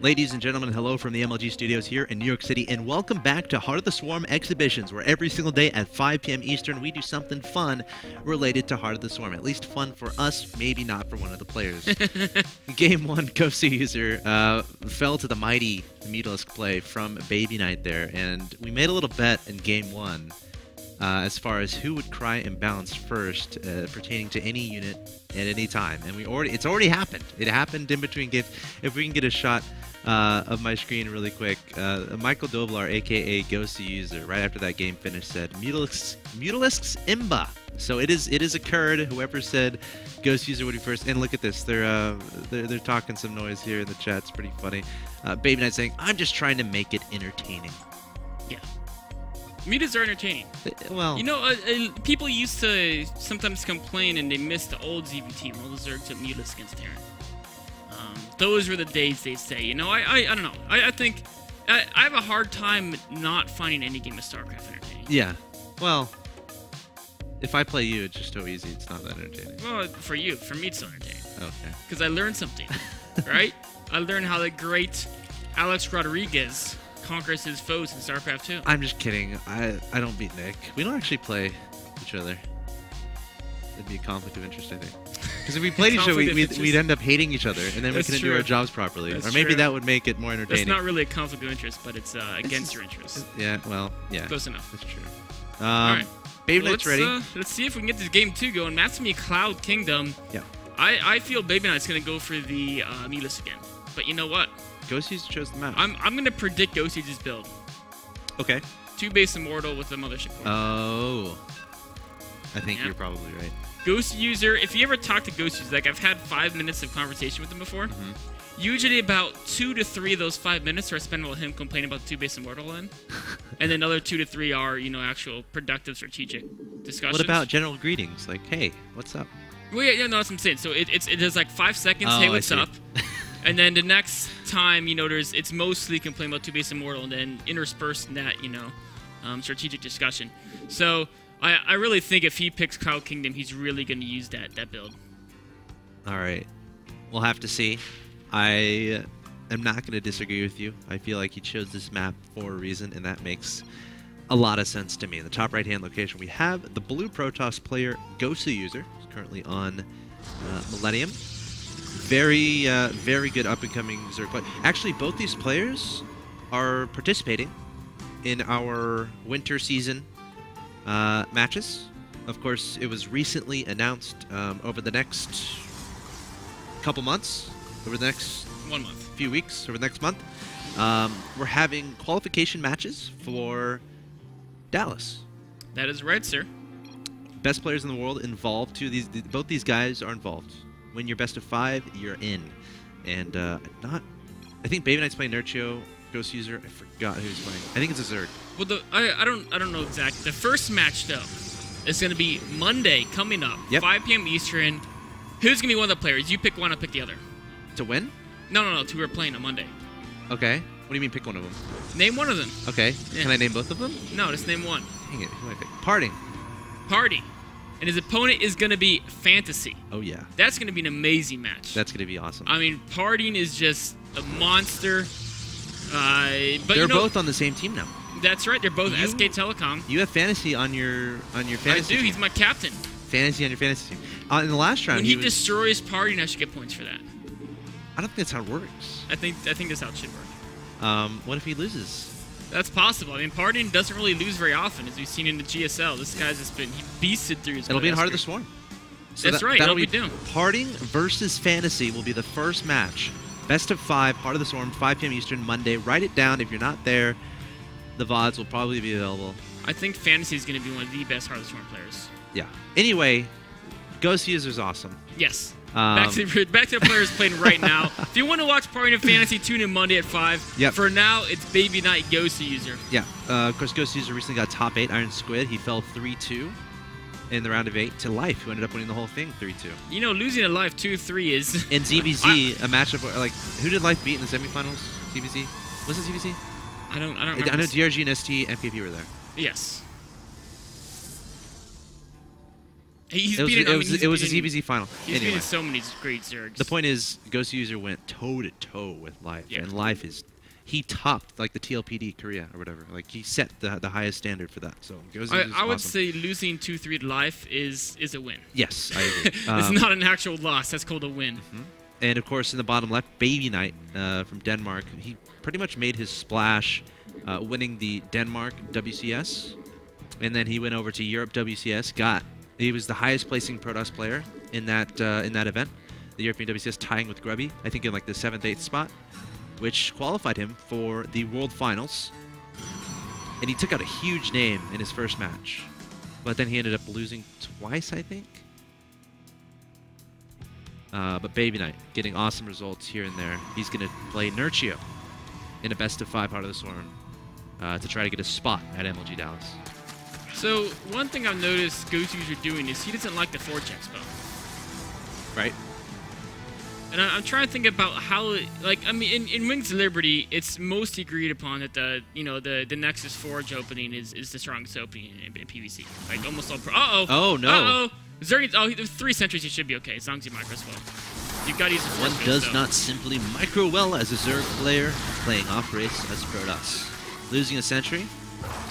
Ladies and gentlemen, hello from the MLG studios here in New York City, and welcome back to Heart of the Swarm exhibitions, where every single day at 5 p.m. Eastern, we do something fun related to Heart of the Swarm. At least fun for us, maybe not for one of the players. Game 1, Goswser fell to the mighty Mutalisk play from BabyKnight there, and we made a little bet in Game 1 as far as who would cry and bounce first pertaining to any unit at any time. And it's already happened. It happened in between games. If we can get a shot of my screen really quick, Michael Doblar, aka Goswser, right after that game finished, said Mutalisk's Imba. So it is occurred. Whoever said Goswser would be first, and look at this, they're talking some noise here in the chat. It's pretty funny. BabyKnight saying, "I'm just trying to make it entertaining." Yeah. Mutas are entertaining. Well, you know, people used to sometimes complain and they missed the old ZVT, Roll the Zerg to Mutas against Terran. Those were the days, they say. You know, I don't know. I think I have a hard time not finding any game of StarCraft entertaining. Yeah. Well, if I play you, it's just so easy. It's not that entertaining. Well, for you. For me, it's so entertaining. Okay. Because I learned something, right? I learned how the great Alex Rodriguez conquers his foes in StarCraft 2. I'm just kidding. I don't beat Nick. We don't actually play each other. It'd be a conflict of interest, I think. Because if we played each other, we'd end up hating each other, and then we couldn't do our jobs properly. Or maybe that would make it more entertaining. That's not really a conflict of interest, but it's against your interest. Yeah, well, yeah. Close enough. That's true. All right. BabyKnight's ready. Let's see if we can get this game 2 going. That's going to be Cloud Kingdom. Yeah. I feel BabyKnight's going to go for the Mutalisk again. But you know what? Goswser chose the map. I'm going to predict Goswser's build. Okay. 2 base Immortal with the Mothership core. Oh. I think you're probably right. Goswser, if you ever talk to Goswser, like I've had 5 minutes of conversation with him before. Usually about 2 to 3 of those 5 minutes are spent with him complaining about the 2 base Immortal in. And then another 2 to 3 are, you know, actual productive strategic discussions. What about general greetings? Like, hey, what's up? Well, yeah, no, that's what I'm saying. So it is like 5 seconds, hey, what's up? And then the next time, you know, it's mostly complaining about 2 base Immortal, and then interspersed in that, you know, strategic discussion. So I really think if he picks Cloud Kingdom, he's really going to use that build. All right. We'll have to see. I am not going to disagree with you. I feel like he chose this map for a reason, and that makes a lot of sense to me. In the top right-hand location, we have the blue Protoss player, Goswser, who's currently on Millennium. Very good up-and-coming Zerg player. Actually, both these players are participating in our winter season matches. Of course, it was recently announced over the next couple months, over the next 1 month, few weeks, over the next month, we're having qualification matches for Dallas. That is right, sir. Best players in the world involved too. Both these guys are involved. Win your best of 5, you're in. And I think BabyKnight's playing Nerchio. Goswser, I forgot who's playing. I think it's a Zerg. Well, I don't know exactly. The first match though is going to be Monday coming up, 5 p.m. Eastern. Who's going to be one of the players? You pick one, I'll pick the other. To win? No. Two are playing on Monday. Okay. What do you mean pick one of them? Name one of them. Okay. Yeah. Can I name both of them? No, just name one. Dang it. Who do I pick? Parting. And his opponent is going to be Fantasy. Oh, yeah. That's going to be an amazing match. That's going to be awesome. I mean, Parting is just a monster. But they're both on the same team now. That's right. They're both SK Telecom. You have Fantasy on your fantasy I do. team. He's my captain. Fantasy on your fantasy team. In the last round, when he destroys Parting, I should get points for that. I don't think that's how it works. I think that's how it should work. What if he loses? That's possible. I mean, Parting doesn't really lose very often, as we've seen in the GSL. This guy's just been beasted through his. It'll be in Heart of the Swarm. So that's right. That'll be doing. Parting versus Fantasy will be the first match. Best of 5, Heart of the Swarm, 5 p.m. Eastern, Monday. Write it down. If you're not there, the VODs will probably be available. I think Fantasy is going to be one of the best Heart of the Swarm players. Yeah. Anyway, Goswser's awesome. Yes. Back to the players playing right now. If you want to watch Parting of Fantasy, tune in Monday at 5. Yep. For now, it's BabyKnight Goswser. Yeah. Of course, Goswser recently got top 8 Iron Squid. He fell 3-2 in the round of 8 to Life, who ended up winning the whole thing 3-2. You know, losing a Life 2-3 is... In ZBZ, a matchup where, like, who did Life beat in the semifinals? ZBZ? Was it ZBZ? I don't remember. I know DRG and ST and MKP were there. Yes. It was a ZVZ final. He's Anyway, beaten so many great Zergs. the point is, Goswser went toe-to-toe with Life, and Life is... He topped, like, the TLPD Korea or whatever. Like, he set the highest standard for that. So, Goswser is I would awesome. say losing 2-3 to Life is a win. Yes, I agree. It's not an actual loss. That's called a win. And, of course, in the bottom left, BabyKnight from Denmark. He pretty much made his splash winning the Denmark WCS. And then he went over to Europe WCS. He was the highest placing Protoss player in that event. The European WCS tying with Grubby, I think in like the 7th, 8th spot, which qualified him for the World Finals. And he took out a huge name in his first match. But then he ended up losing twice, I think. But BabyKnight getting awesome results here and there. He's going to play Nurchio in a best-of-5 Heart of the Swarm to try to get a spot at MLG Dallas. So, one thing I've noticed Goswser doing is he doesn't like the Forge Expo. Right. And I'm trying to think about how, like, I mean, in Wings of Liberty, it's most agreed upon that the Nexus Forge opening is the strongest opening in PvC. Like, almost all pro. Oh, no. There's 3 sentries, you should be okay, as long as you micro as well. You've got to use the Forge One field, does so. not simply micro well as a Zerg player playing off-race as Protoss. Losing a sentry,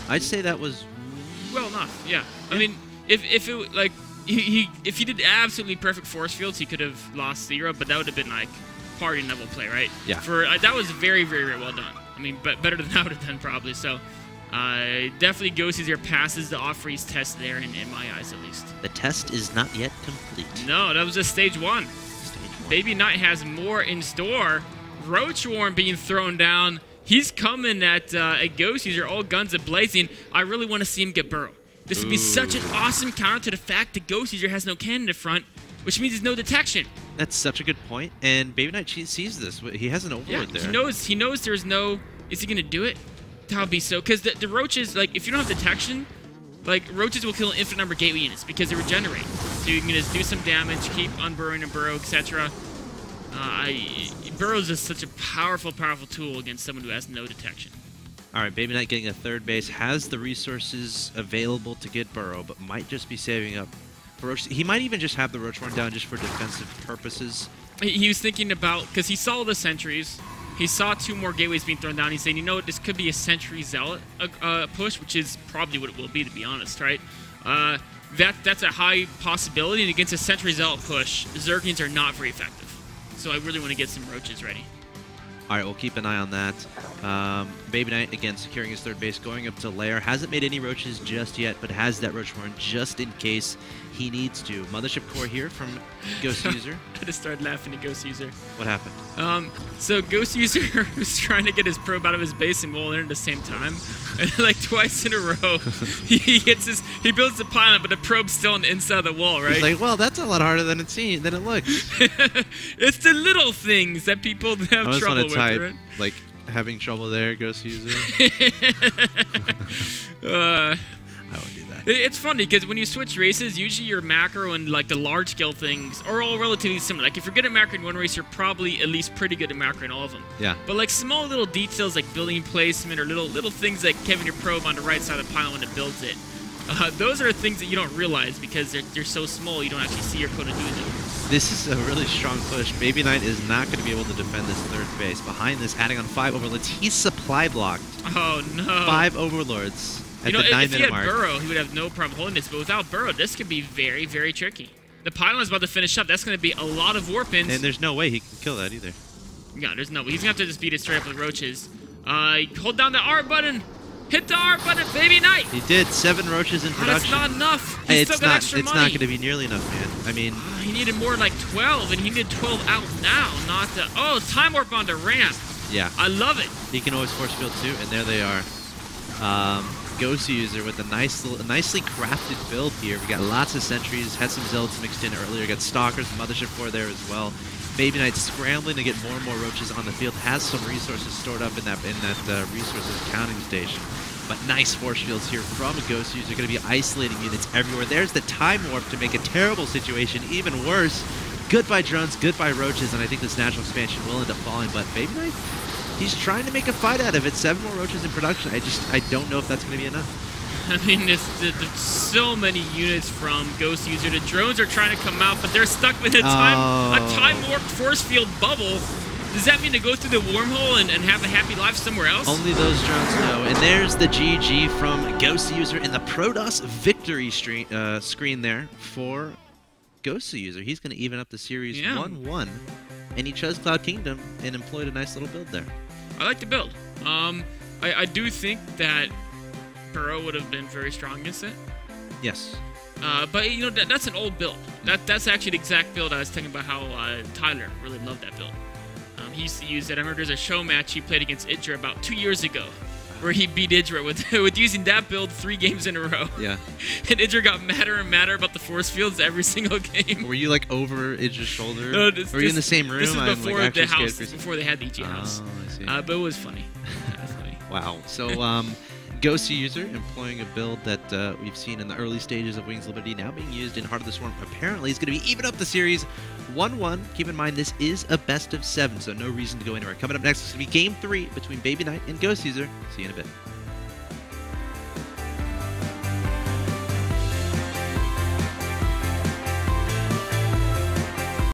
I'd say that was... Well enough, yeah. I mean, if it like if he did absolutely perfect force fields, he could have lost 0, but that would have been like party level play, right? Yeah. For that was very, very, very well done. I mean, better than I would have done probably. So definitely Goswser passes the off-freeze test there, in my eyes at least. The test is not yet complete. No, that was just stage 1. BabyKnight has more in store. Roach Warren being thrown down. He's coming at Goswser, all guns a-blazing. I really want to see him get burrow. This would be such an awesome counter to the fact that Goswser has no cannon in front, which means there's no detection. That's such a good point, and BabyKnight sees this. He has an overlord there. He knows there's no... Is he going to do it? That would be so... Because the roaches, like, if you don't have detection, like, roaches will kill an infinite number of gateway units because they regenerate. So you can just do some damage, keep unburrowing a burrow, etc. Burrow is just such a powerful, powerful tool against someone who has no detection. All right, BabyKnight getting a 3rd base, has the resources available to get Burrow, but might just be saving up for Roach. He might even just have the Roach Horn down just for defensive purposes. He was thinking about, because he saw the sentries, he saw 2 more gateways being thrown down. He's saying, you know what, this could be a sentry zealot push, which is probably what it will be, to be honest, right? That's a high possibility, and against a sentry zealot push, Zergians are not very effective. So I really want to get some roaches ready. All right, we'll keep an eye on that. BabyKnight, again, securing his 3rd base, going up to Lair. Hasn't made any roaches just yet, but has that Roach Horn just in case he needs to. Mothership Core here from Goswser. I just started laughing at Goswser. What happened? So Goswser was trying to get his probe out of his base and wall in at the same time. And like twice in a row, he builds the pylon, but the probe's still on the inside of the wall, right? He's like, well, that's a lot harder than it looks. It's the little things that people have trouble with, right? Like, having trouble there, Goswser. I would do that. It's funny, because when you switch races, usually your macro and like the large scale things are all relatively similar. Like if you're good at macro in one race, you're probably at least pretty good at macro in all of them. Yeah. But like small little details like building placement or little things like Kevin your probe on the right side of the pylon when it builds it, those are things that you don't realize because they're so small you don't actually see your opponent doing them. This is a really strong push. BabyKnight is not going to be able to defend this 3rd base. Behind this, adding on 5 overlords. He's supply blocked. Oh no. 5 overlords. At the 9 if he minute had mark. Burrow, he would have no problem holding this, but without Burrow, this could be very, very tricky. The pylon is about to finish up. That's going to be a lot of warp-ins. And there's no way he can kill that either. Yeah, there's no way. He's going to have to just beat it straight up with roaches. Hold down the R button. Hit the R button, BabyKnight. He did 7 roaches in production. That's not enough. He's still got extra money. It's not going to be nearly enough, man. I mean... he needed more like 12, and he needed 12 out now, not the... Oh, time warp on the ramp. Yeah. I love it. He can always force field too, and there they are. Goswser with a nicely crafted build here. We got lots of sentries, had some zealots mixed in earlier, got stalkers, mothership core there as well. BabyKnight scrambling to get more and more roaches on the field, has some resources stored up in that resources counting station. But nice force fields here from Goswser. They're going to be isolating units everywhere. There's the time warp to make a terrible situation even worse. Goodbye drones, goodbye roaches, and I think this natural expansion will end up falling. But BabyKnight, he's trying to make a fight out of it. 7 more roaches in production. I don't know if that's going to be enough. I mean, there's so many units from Goswser. The drones are trying to come out, but they're stuck with a time-warped force field bubble. Does that mean to go through the wormhole and have a happy life somewhere else? Only those drones know. And there's the GG from Goswser in the Protoss victory screen there for Goswser. He's going to even up the series 1-1. And he chose Cloud Kingdom and employed a nice little build there. I like the build. I do think that Burrow would have been very strong against it. Yes. But, you know, that's an old build. That's actually the exact build I was talking about how Tyler really loved that build. He used to use it. I remember there's a show match he played against Idra about 2 years ago where he beat Idra with using that build 3 games in a row. Yeah. And Idra got madder and madder about the force fields every single game. Were you, like, over Idra's shoulder? No, were you in the same room? This is before the house. This is before they had the EG house. I see. But it was funny. Wow. So, Goswser employing a build that we've seen in the early stages of Wings of Liberty, now being used in Heart of the Swarm. Apparently, is going to be even up the series 1-1. Keep in mind, this is a best of 7, so no reason to go anywhere. Coming up next is going to be Game 3 between BabyKnight and Goswser. See you in a bit.